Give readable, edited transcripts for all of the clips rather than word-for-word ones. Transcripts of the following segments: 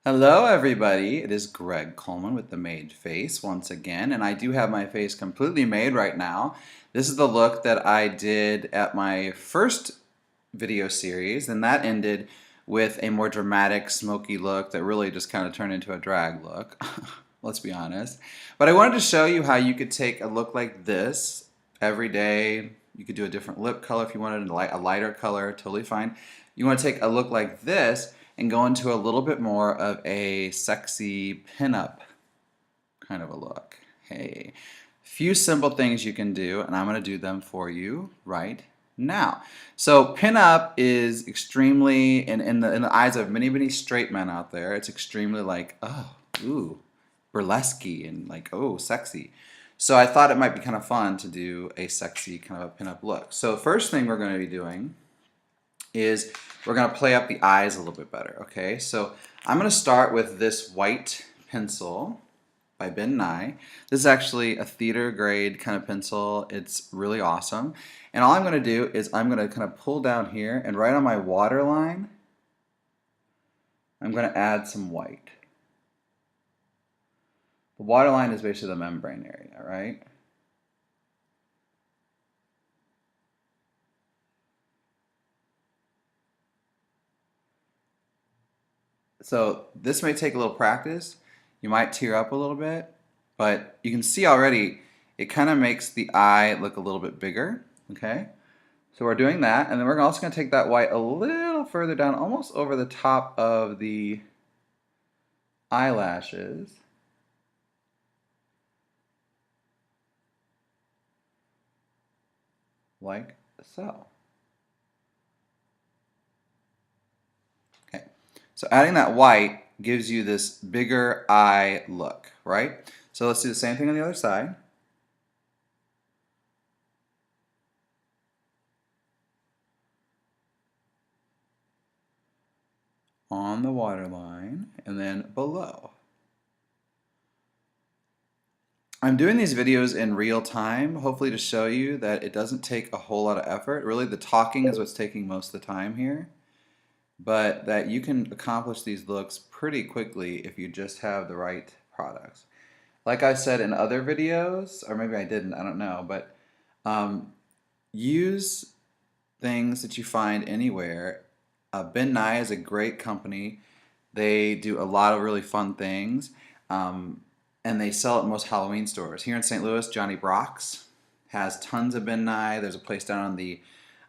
Hello everybody, it is Greg Coleman with the Made Face once again, and I do have my face completely made right now. This is the look that I did at my first video series, and that ended with a more dramatic smoky look that really just kind of turned into a drag look, let's be honest. But I wanted to show you how you could take a look like this every day. You could do a different lip color if you wanted a lighter color, totally fine. You want to take a look like this and go into a little bit more of a sexy pinup kind of a look. Hey, few simple things you can do, and I'm going to do them for you right now. So pinup is extremely, in the eyes of many straight men out there, it's extremely like, oh, ooh, burlesque and like, oh, sexy. So I thought it might be kind of fun to do a sexy kind of a pinup look. So first thing we're going to be doing is we're going to play up the eyes a little bit better, okay? So I'm going to start with this white pencil by Ben Nye. This is actually a theater grade kind of pencil. It's really awesome. And all I'm going to do is I'm going to kind of pull down here, and right on my waterline, I'm going to add some white. The waterline is basically the membrane area, right? So this may take a little practice. You might tear up a little bit, but you can see already it kind of makes the eye look a little bit bigger, okay? So we're doing that, and then we're also going to take that white a little further down, almost over the top of the eyelashes. Like so. Okay, so adding that white gives you this bigger eye look, right? So let's do the same thing on the other side. On the waterline and then below. I'm doing these videos in real time, hopefully to show you that it doesn't take a whole lot of effort. Really, the talking is what's taking most of the time here, but that you can accomplish these looks pretty quickly if you just have the right products. Like I said in other videos, or maybe I didn't, I don't know, but use things that you find anywhere. Ben Nye is a great company. They do a lot of really fun things, and they sell at most Halloween stores. Here in St. Louis, Johnny Brock's has tons of Ben Nye. There's a place down on the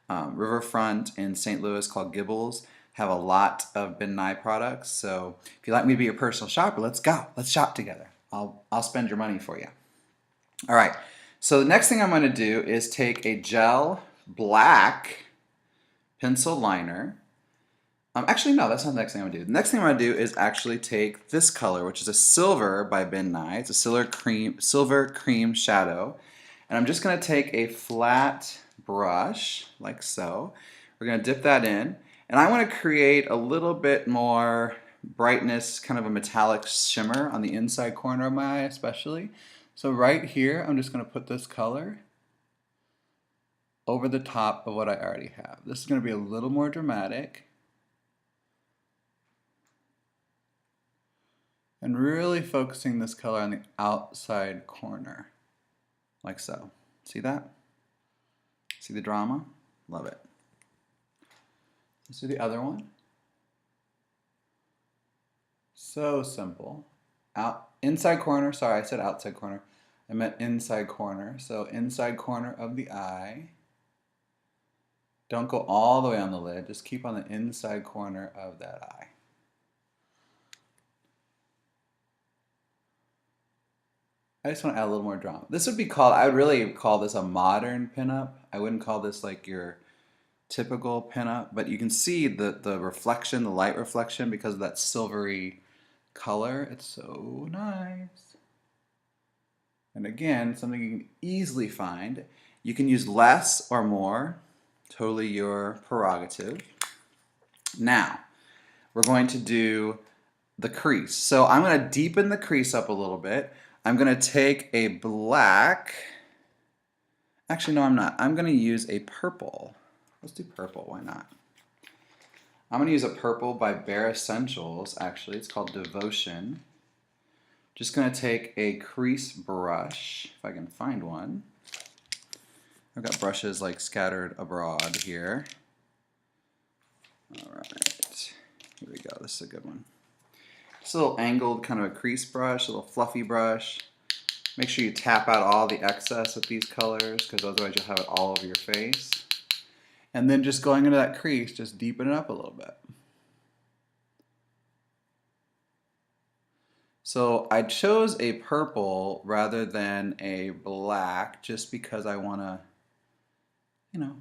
riverfront in St. Louis called Gibbles, have a lot of Ben Nye products. So if you'd like me to be your personal shopper, let's go. Let's shop together. I'll spend your money for you. All right. So the next thing I'm going to do is take a gel black pencil liner. Actually, no, that's not the next thing I'm going to do. The next thing I'm going to do is actually take this color, which is a silver by Ben Nye. It's a silver cream shadow. And I'm just going to take a flat brush, like so. We're going to dip that in. And I want to create a little bit more brightness, kind of a metallic shimmer on the inside corner of my eye especially. So right here, I'm just going to put this color over the top of what I already have. This is going to be a little more dramatic. And really focusing this color on the outside corner, like so. See that? See the drama? Love it. Let's do the other one. So simple. Inside corner, sorry, I said outside corner. I meant inside corner. So inside corner of the eye. Don't go all the way on the lid, just keep on the inside corner of that eye. I just want to add a little more drama. This would be called, I would really call this a modern pinup. I wouldn't call this like your typical pinup, but you can see the reflection, the light reflection, because of that silvery color. It's so nice. And again, something you can easily find. You can use less or more, totally your prerogative. Now, we're going to do the crease. So I'm going to deepen the crease up a little bit. I'm going to take a black, actually no I'm not, I'm going to use a purple. Let's do purple, why not? I'm going to use a purple by Escentuals, actually. It's called Devotion. Just going to take a crease brush, if I can find one. I've got brushes like scattered abroad here. All right, here we go. This is a good one. Just a little angled kind of a crease brush, a little fluffy brush. Make sure you tap out all the excess with these colors, because otherwise you'll have it all over your face. And then just going into that crease, just deepen it up a little bit. So I chose a purple rather than a black just because I want to, you know,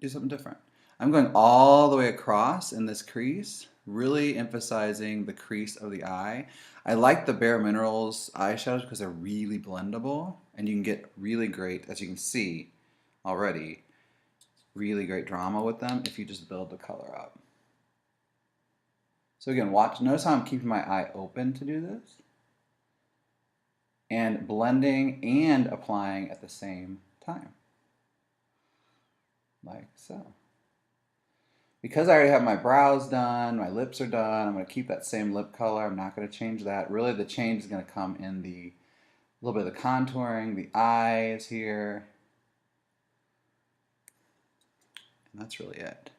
do something different. I'm going all the way across in this crease, really emphasizing the crease of the eye. I like the Bare Minerals eyeshadows because they're really blendable, and you can get really great, as you can see already, really great drama with them if you just build the color up. So again, notice how I'm keeping my eye open to do this, and blending and applying at the same time, like so. Because I already have my brows done, my lips are done, I'm going to keep that same lip color. I'm not going to change that. Really, the change is going to come in a little bit of the contouring, the eyes here. And that's really it.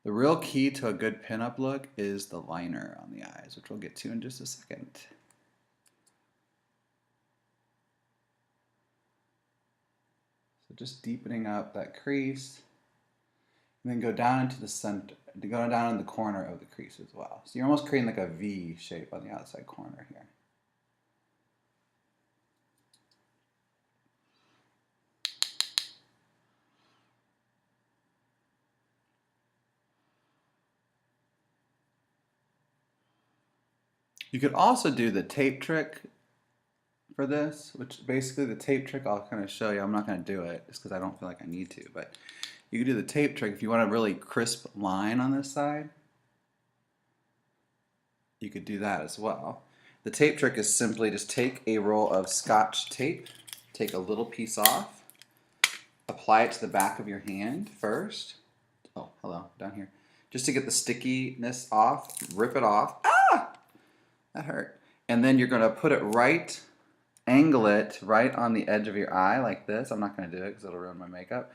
The real key to a good pinup look is the liner on the eyes, which we'll get to in just a second. So just deepening up that crease. And then go down into the center, go down in the corner of the crease as well. So you're almost creating like a V shape on the outside corner here. You could also do the tape trick for this, which basically the tape trick I'll kind of show you. I'm not going to do it just because I don't feel like I need to, but you can do the tape trick if you want a really crisp line on this side. You could do that as well. The tape trick is simply just take a roll of Scotch tape, take a little piece off, apply it to the back of your hand first. Oh, hello, down here. Just to get the stickiness off, rip it off. Ah! That hurt. And then you're going to put it right, angle it right on the edge of your eye like this. I'm not going to do it because it'll ruin my makeup.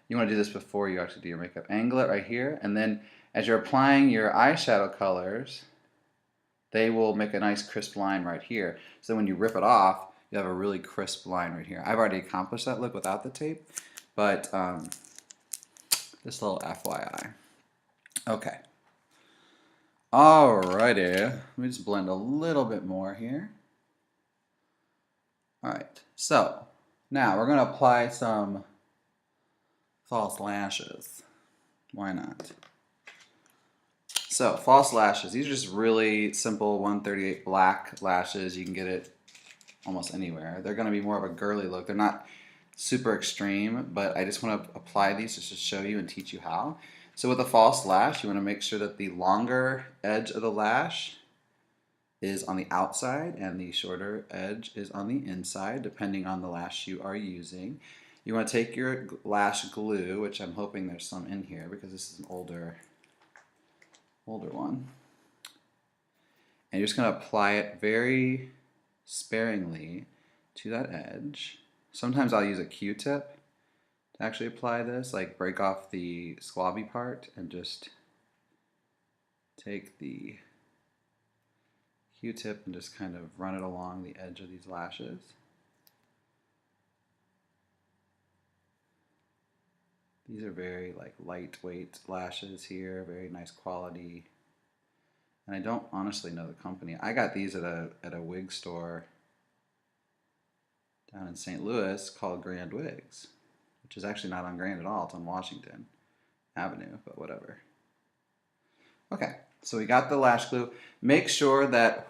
You want to do this before you actually do your makeup. Angle it right here, and then as you're applying your eyeshadow colors, they will make a nice crisp line right here. So when you rip it off, you have a really crisp line right here. I've already accomplished that look without the tape, but just a little FYI. Okay. Alrighty, let me just blend a little bit more here. Alright, so now we're going to apply some false lashes. Why not? So, false lashes. These are just really simple 138 black lashes. You can get it almost anywhere. They're going to be more of a girly look. They're not super extreme, but I just want to apply these just to show you and teach you how. So with a false lash, you want to make sure that the longer edge of the lash is on the outside and the shorter edge is on the inside, depending on the lash you are using. You want to take your lash glue, which I'm hoping there's some in here because this is an older one. And you're just going to apply it very sparingly to that edge. Sometimes I'll use a Q-tip to actually apply this, like break off the squabby part and just take the Q-tip and just kind of run it along the edge of these lashes. These are very like lightweight lashes here, very nice quality. And I don't honestly know the company. I got these at a wig store down in St. Louis called Grand Wigs, which is actually not on Grand at all. It's on Washington Avenue, but whatever. Okay, so we got the lash glue. Make sure that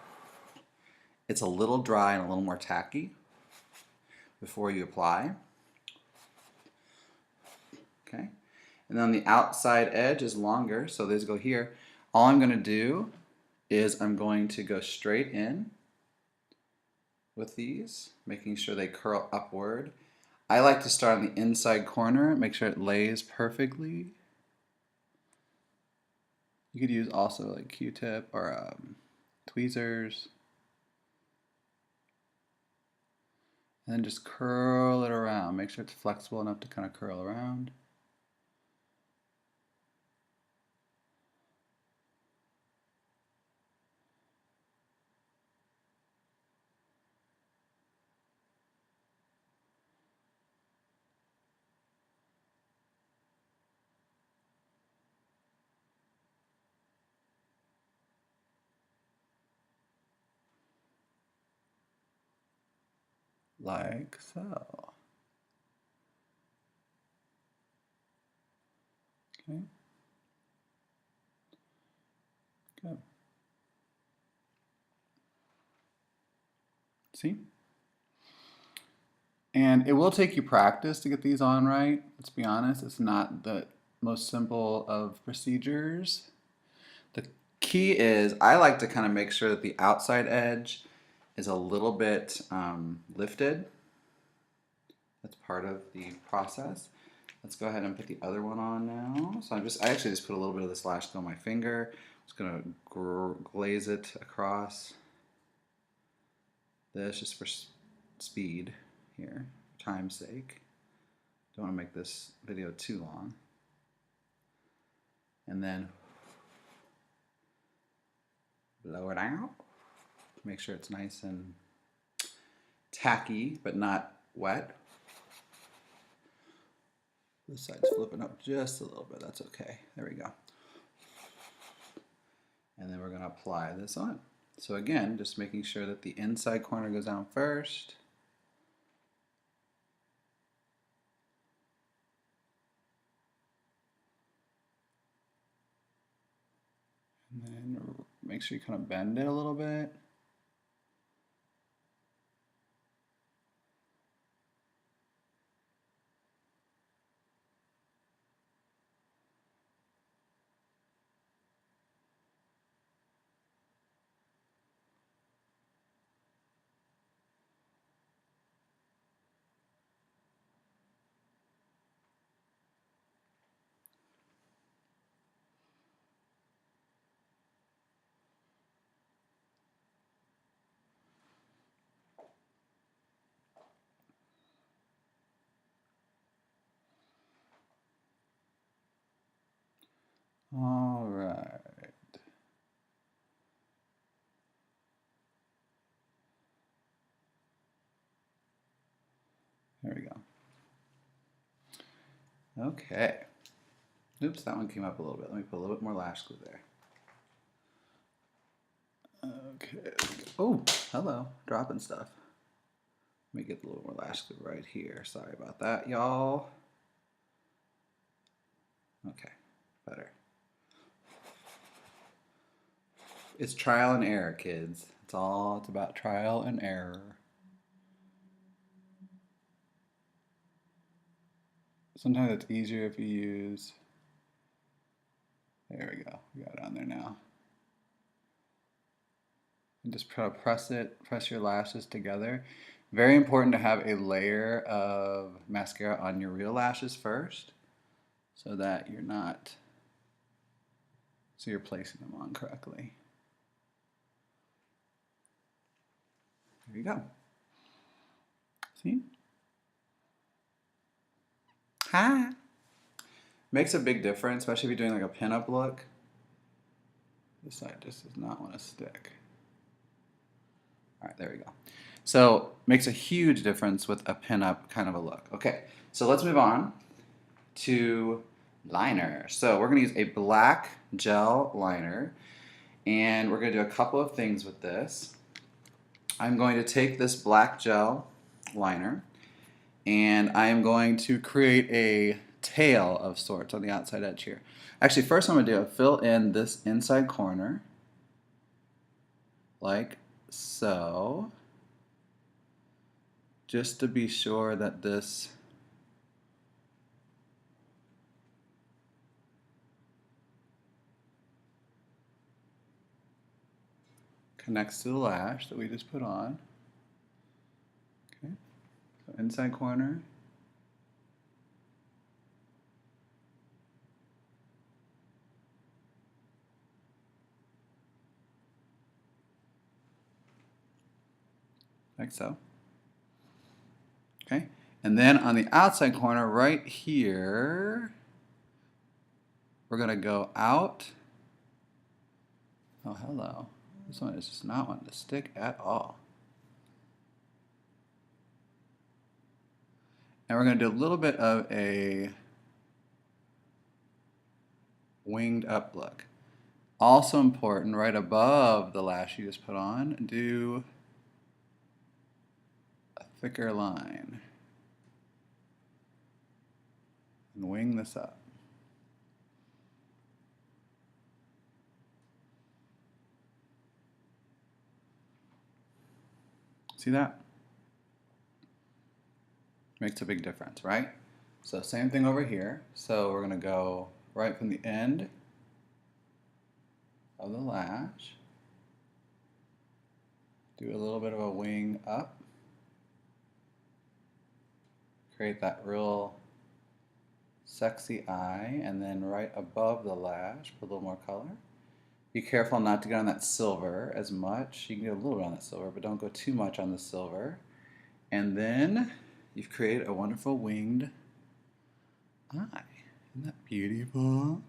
it's a little dry and a little more tacky before you apply. Okay, and then the outside edge is longer, so these go here. All I'm going to do is I'm going to go straight in with these, making sure they curl upward. I like to start on the inside corner, make sure it lays perfectly. You could use also like Q-tip or tweezers. And then just curl it around. Make sure it's flexible enough to kind of curl around. Like so. Okay. Good. See? And it will take you practice to get these on right. Let's be honest, it's not the most simple of procedures. The key is I like to kind of make sure that the outside edge is a little bit lifted. That's part of the process. Let's go ahead and put the other one on now. So I actually just put a little bit of this Lash Glue on my finger. I'm just gonna glaze it across this just for speed here, for time's sake. Don't want to make this video too long. And then blow it out. Make sure it's nice and tacky, but not wet. This side's flipping up just a little bit. That's okay. There we go. And then we're going to apply this on. So again, just making sure that the inside corner goes down first. And then make sure you kind of bend it a little bit. All right. There we go. Okay. Oops, that one came up a little bit. Let me put a little bit more Lash Glue there. Okay. Oh, hello. Dropping stuff. Let me get a little more Lash Glue right here. Sorry about that, y'all. Okay, better. It's trial and error, kids. It's about trial and error. Sometimes it's easier if you use, there we go, we got it on there now. And just try to press your lashes together. Very important to have a layer of mascara on your real lashes first so that you're placing them on correctly. There you go. See? Hi. Makes a big difference, especially if you're doing like a pinup look. This side just does not want to stick. All right, there we go. So makes a huge difference with a pinup kind of a look. Okay, so let's move on to liner. So we're gonna use a black gel liner and we're gonna do a couple of things with this. I'm going to take this black gel liner and I am going to create a tail of sorts on the outside edge here. Actually, first I'm going to do is fill in this inside corner like so, just to be sure that this connects to the lash that we just put on. Okay, so inside corner. like so. Okay, and then on the outside corner right here, we're going to go out. Oh, hello. This one is just not wanting to stick at all. And we're going to do a little bit of a winged up look. Also important, right above the lash you just put on, do a thicker line. And wing this up. See that? Makes a big difference, right? So same thing over here. So we're going to go right from the end of the lash. Do a little bit of a wing up. Create that real sexy eye, and then right above the lash, put a little more color. Be careful not to get on that silver as much. You can get a little bit on the silver, but don't go too much on the silver. And then you've created a wonderful winged eye. Isn't that beautiful?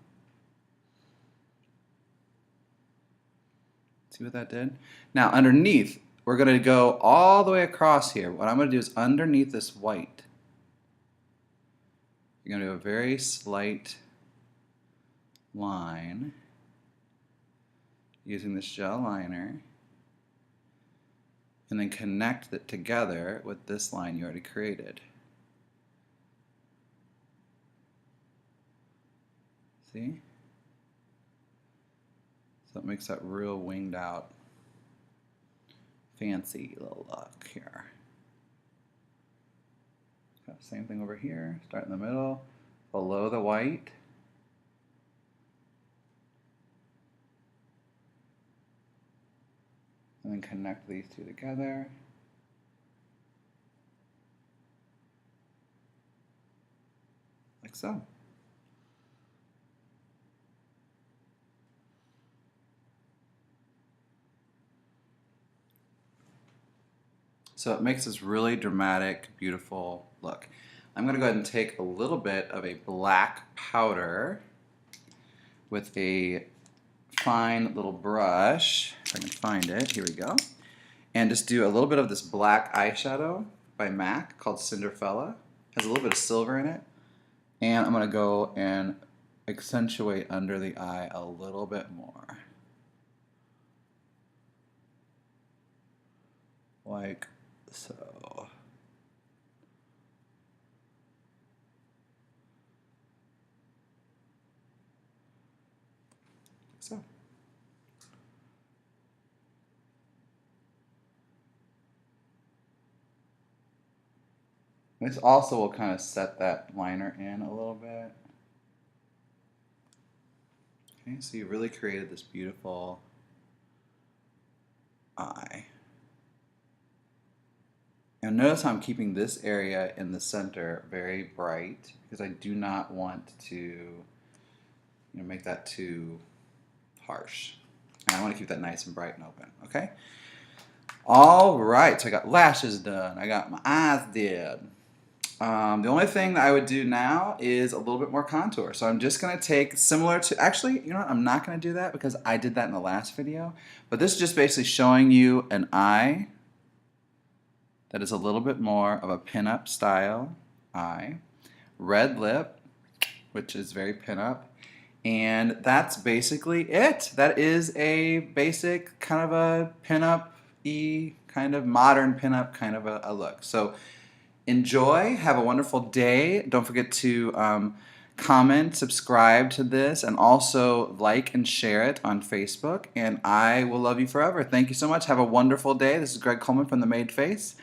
See what that did? Now underneath, we're going to go all the way across here. What I'm going to do is underneath this white, you're going to do a very slight line using this gel liner, and then connect it together with this line you already created. See? So it makes that real winged out, fancy little look here. Got the same thing over here. Start in the middle, below the white. And then connect these two together. Like so. So it makes this really dramatic, beautiful look. I'm going to go ahead and take a little bit of a black powder with a fine little brush, if I can find it, here we go, and just do a little bit of this black eyeshadow by M.A.C called Cinderfella. It has a little bit of silver in it, and I'm going to go and accentuate under the eye a little bit more. Like so. So. This also will kind of set that liner in a little bit. Okay, so you really created this beautiful eye. And notice how I'm keeping this area in the center very bright because I do not want to make that too harsh. And I want to keep that nice and bright and open, okay? All right, so I got lashes done. I got my eyes did. The only thing that I would do now is a little bit more contour. So I'm just going to take similar to, actually, you know what, I'm not going to do that because I did that in the last video. But this is just basically showing you an eye that is a little bit more of a pinup style eye. Red lip, which is very pinup. And that's basically it. That is a basic kind of a pinup-y, kind of modern pinup kind of a look. So enjoy, have a wonderful day. Don't forget to comment, subscribe to this, and also like and share it on Facebook. And I will love you forever. Thank you so much. Have a wonderful day. This is Greg Coleman from The Made Face.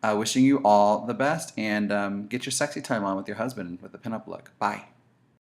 Wishing you all the best, and get your sexy time on with your husband with the pinup look. Bye.